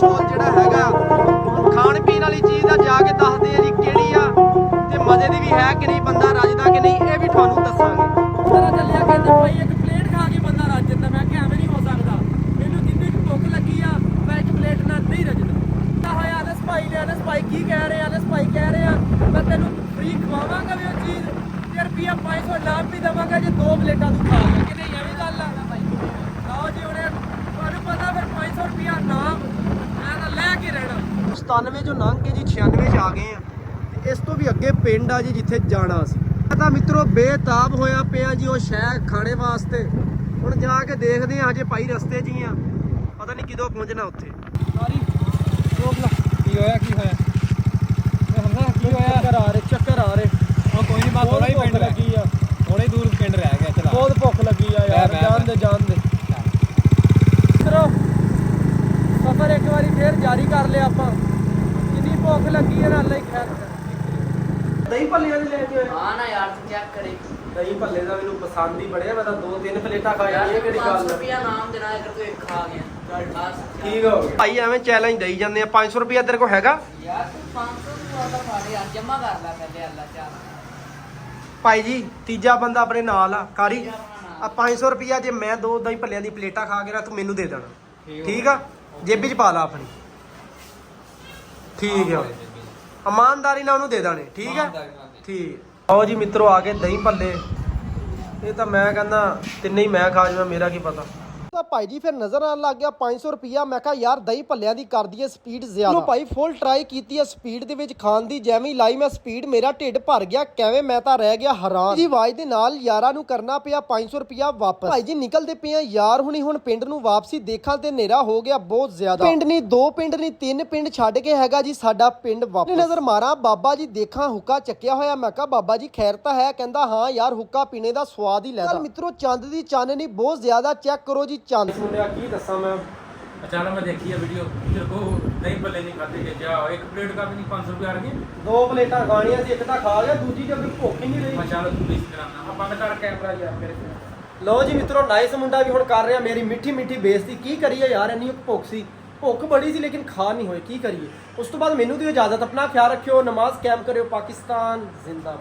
Stall ਜਿਹੜਾ ਹੈਗਾ ਖਾਣ ਪੀਣ ਵਾਲੀ ਚੀਜ਼ ਦਾ ਜਾ ਕੇ ਦੱਸਦੇ ਆ ਜੀ ਕਿਹੜੀ ਆ ਤੇ ਮਜ਼ੇ ਦੀ ਵੀ ਹੈ ਕਿ ਨਹੀਂ, ਬੰਦਾ ਰੱਜਦਾ ਕਿ ਨਹੀਂ, ਇਹ ਵੀ ਤੁਹਾਨੂੰ ਦੱਸਾਂਗੇ। ਪਤਾ ਚੱਲਿਆ ਕਹਿੰਦੇ ਭਾਈ ਇੱਕ ਪਲੇਟ ਖਾ ਕੇ ਬੰਦਾ ਰੱਜ ਜਾਂਦਾ। ਮੈਂ ਕਿਹਾ ਐਵੇਂ ਨਹੀਂ ਹੋ ਸਕਦਾ, ਮੈਨੂੰ ਜਿੰਨੀ ਕੁ ਭੁੱਖ ਲੱਗੀ ਆ ਮੈਂ ਇੱਕ ਪਲੇਟ ਨਾਲ ਨਹੀਂ ਰੱਜਦਾ। ਹੋਇਆ ਅਨਸ ਭਾਈ ਨੇ, ਅਨਸ ਭਾਈ ਕੀ ਕਹਿ ਰਹੇ ਆ, ਅਨਸ ਭਾਈ ਕਹਿ ਰਹੇ ਆ ਮੈਂ ਤੈਨੂੰ ਫ੍ਰੀ ਖਵਾਵਾਂਗਾ ਵੀ ਉਹ ਚੀਜ਼ ਤੇ ਰੁਪਿਆ 500 ਨਾਮ ਵੀ ਦੇਵਾਂਗਾ ਜੇ 2 ਪਲੇਟਾਂ ਤੂੰ ਖਾ ਲੈ ਕਿ ਨਹੀਂ, ਐਵੇਂ ਗੱਲ ਆ। ਲਓ ਜੀ ਹੁਣ ਤੁਹਾਨੂੰ ਪਤਾ ਫਿਰ 500 ਰੁਪਿਆ ਨਾਮ ਮੈਂ ਤਾਂ ਲੈ ਕੇ ਰਹਿਣਾ। 97 ਚੋਂ ਲੰਘ ਕੇ ਜੀ 96 ਚ ਆ ਗਏ ਆ ਤੇ ਇਸ ਤੋਂ ਵੀ ਅੱਗੇ ਪਿੰਡ ਆ ਜੀ ਜਿੱਥੇ ਜਾਣਾ ਸੀ। ਮੈਂ ਤਾਂ ਮਿੱਤਰੋ ਬੇਤਾਬ ਹੋਇਆ ਪਿਆ ਜੀ ਉਹ ਸ਼ਹਿਰ ਖਾਣੇ ਵਾਸਤੇ। ਹੁਣ ਜਾ ਕੇ ਦੇਖਦੇ ਆ, ਹਜੇ ਭਾਈ ਰਸਤੇ 'ਚ ਹੀ ਆ, ਪਤਾ ਨਹੀਂ ਕਿਦੋਂ ਪਹੁੰਚਣਾ ਉੱਥੇ। ਸਾਰੀ ਰੋਕ ਲਾ। ਕੀ ਹੋਇਆ ਕੀ ਹੋਇਆ ਕੀ ਹੋਇਆ? ਚੱਕਰ ਆ ਰਹੇ, ਚੱਕਰ ਆ ਰਹੇ। ਕੋਈ ਨਹੀਂ, ਮੈਂ ਥੋੜਾ ਹੀ ਪਿੰਡ ਲੱਗੀ ਆ, ਥੋੜੇ ਦੂਰ ਪਿੰਡ ਰਹਿ ਗਿਆ। ਚਲਾ ਬਹੁਤ ਭੁੱਖ ਲੱਗੀ ਆ ਯਾਰ, ਜਾਣ ਦੇ ਮਿੱਤਰੋ ਸਫ਼ਰ ਇੱਕ ਵਾਰੀ ਫੇਰ ਜਾਰੀ ਕਰ ਲਿਆ ਆਪਾਂ। ਕਿੰਨੀ ਭੁੱਖ ਲੱਗੀ ਹੈ ਨਾਲ ਹੀ ਖੈਰ। ਦਹੀਂ ਭੱਲਿਆਂ ਦੇ ਲੈ ਕੇ ਹਾਂ ਨਾ ਯਾਰ ਤੂੰ ਚੈੱਕ ਕਰੇ। ਦਹੀਂ ਭੱਲੇ ਦਾ ਮੈਨੂੰ ਪਸੰਦ ਹੀ ਬੜਿਆ, ਮੈਂ ਤਾਂ 2-3 ਪਲੇਟਾਂ ਖਾ ਜਾਣੀ। ਇਹ ਕਿਹੜੀ ਗੱਲ 500 ਹੈ? ਰੁਪਿਆ ਨਾਮ ਦੇਣਾ ਅਗਰ ਤੂੰ ਇੱਕ ਖਾ ਗਿਆ। ਚੱਲ ਬਸ ਠੀਕ ਹੋ ਗਿਆ ਭਾਈ, ਐਵੇਂ ਚੈਲੰਜ ਦੇਈ ਜਾਂਦੇ ਆ। 500 ਰੁਪਇਆ ਤੇਰੇ ਕੋਲ ਹੈਗਾ ਯਾਰ ਤੂੰ 500 ਤੂੰ ਆਦਾ ਫੜ ਯਾਰ, ਜਮਾ ਕਰ ਲੈ ਪਹਿਲੇ ਅੱਲਾ ਚਾਹ। ਭਾਈ ਜੀ? ਤੀਜਾ ਬੰਦਾ ਆਪਣੇ ਨਾਲ ਆ ਕਾਰੀ। ਆ 500 ਰੁਪਇਆ ਜੇ ਮੈਂ 2 ਦਹੀਂ ਭੱਲਿਆਂ ਦੀ ਪਲੇਟਾਂ ਖਾ ਗਿਆ ਤੂੰ ਮੈਨੂੰ ਦੇ ਦੇਣਾ, ਠੀਕ ਆ? ਜੇਬੀ 'ਚ ਪਾ ਲਾ ਆਪਣੀ, ਠੀਕ ਆ? ਇਮਾਨਦਾਰੀ ਨਾਲ ਉਹਨੂੰ ਦੇ ਦੇਣੇ, ਠੀਕ ਆ? ਠੀਕ। ਆਓ ਜੀ ਮਿੱਤਰੋ ਆ ਗਏ ਦਹੀਂ ਭੱਲੇ। ਇਹ ਤਾਂ ਮੈਂ ਕਹਿੰਦਾ ਤਿੰਨੇ ਹੀ ਮੈਂ ਖਾ ਜਾਵਾਂ, ਮੇਰਾ ਕੀ ਪਤਾ। ਤਾਂ ਭਾਈ ਜੀ ਫਿਰ ਨਜ਼ਰ ਆਉਣ ਲੱਗ ਗਿਆ 500 ਰੁਪਿਆ। ਮੈਂ ਕਿਹਾ ਯਾਰ ਦਹੀਂ ਭੱਲਿਆਂ ਦੀ ਕਰ ਦਈਏ ਸਪੀਡ ਜ਼ਿਆਦਾ। ਲੋ ਭਾਈ ਫੁੱਲ ਟਰਾਈ ਕੀਤੀ ਹੈ ਸਪੀਡ ਦੇ ਵਿੱਚ ਖਾਣ ਦੀ। ਜਿਵੇਂ ਹੀ ਲਾਈ ਮੈਂ ਸਪੀਡ, ਮੇਰਾ ਢਿੱਡ ਭਰ ਗਿਆ ਕਿਵੇਂ, ਮੈਂ ਤਾਂ ਰਹਿ ਗਿਆ ਹੈਰਾਨ ਜੀ। ਆਵਾਜ਼ ਦੇ ਨਾਲ ਯਾਰਾਂ ਨੂੰ ਕਰਨਾ ਪਿਆ 500 ਰੁਪਿਆ ਵਾਪਸ। ਭਾਈ ਜੀ ਨਿਕਲਦੇ ਪਏ ਆ ਯਾਰ ਹੁਣੀ ਹੁਣ ਪਿੰਡ ਨੂੰ ਵਾਪਸੀ। ਦੇਖਾਂ ਤੇ ਹਨੇਰਾ ਹੋ ਗਿਆ ਬਹੁਤ ਜ਼ਿਆਦਾ। ਪਿੰਡ ਨਹੀਂ 2 ਪਿੰਡ ਨਹੀਂ 3 ਪਿੰਡ ਛੱਡ ਕੇ ਹੈਗਾ ਜੀ ਸਾਡਾ ਪਿੰਡ ਵਾਪਸ। ਨਜ਼ਰ ਮਾਰਾਂ ਬਾਬਾ ਜੀ, ਦੇਖਾਂ ਹੁੱਕਾ ਚੱਕਿਆ ਹੋਇਆ। ਮੈਂ ਕਿਹਾ ਬਾਬਾ ਜੀ ਖੈਰ ਤਾਂ ਹੈ? ਕਹਿੰਦਾ ਹਾਂ ਯਾਰ ਹੁੱਕਾ ਪੀਣੇ ਦਾ ਸਵਾਦ ਹੀ ਲੈਦਾ। ਮਿੱਤਰੋ ਚੰਦ ਦੀ ਚਾਨਣੀ ਬਹੁਤ ਜ਼ਿਆਦਾ, ਚੈੱਕ ਕਰੋ ਜੀ ਚੰਦ। ਮੁੰਡਿਆ ਕੀ ਦੱਸਾਂ ਮੈਂ, अचानक मैं देखी है वीडियो, तेरे को दही भल्ले नहीं खाते क्या? जा एक प्लेट का भी नहीं 500 रुपया आ गए। 2 ਪਲੇਟਾਂ ਖਾਣੀਆਂ ਸੀ, ਇੱਕ ਤਾਂ ਖਾ ਗਿਆ, ਦੂਜੀ ਜਦ ਭੁੱਖ ਹੀ ਨਹੀਂ ਰਹੀ। अचानक तू इस तरह ना बंद कर कैमरा यार मेरे से। ਲਓ ਜੀ ਮਿੱਤਰੋ ਨਾਈਸ ਮੁੰਡਾ ਵੀ ਹੁਣ ਕਰ ਰਿਹਾ ਮੇਰੀ ਮਿੱਠੀ ਮਿੱਠੀ ਬੇਇੱਜ਼ਤੀ। ਕੀ ਕਰੀਏ ਯਾਰ, ਇੰਨੀ ਭੁੱਖ ਸੀ, ਭੁੱਖ ਬੜੀ ਸੀ ਲੇਕਿਨ ਖਾ ਨਹੀਂ ਹੋਏ, ਕੀ ਕਰੀਏ। ਉਸ ਤੋਂ ਬਾਅਦ ਮੈਨੂੰ ਦਿਓ ਇਜਾਜ਼ਤ, ਆਪਣਾ ਖਿਆਲ ਰੱਖਿਓ, ਨਮਾਜ਼ ਕਾਇਮ ਕਰਿਓ, ਪਾਕਿਸਤਾਨ ਜ਼ਿੰਦਾਬਾਦ।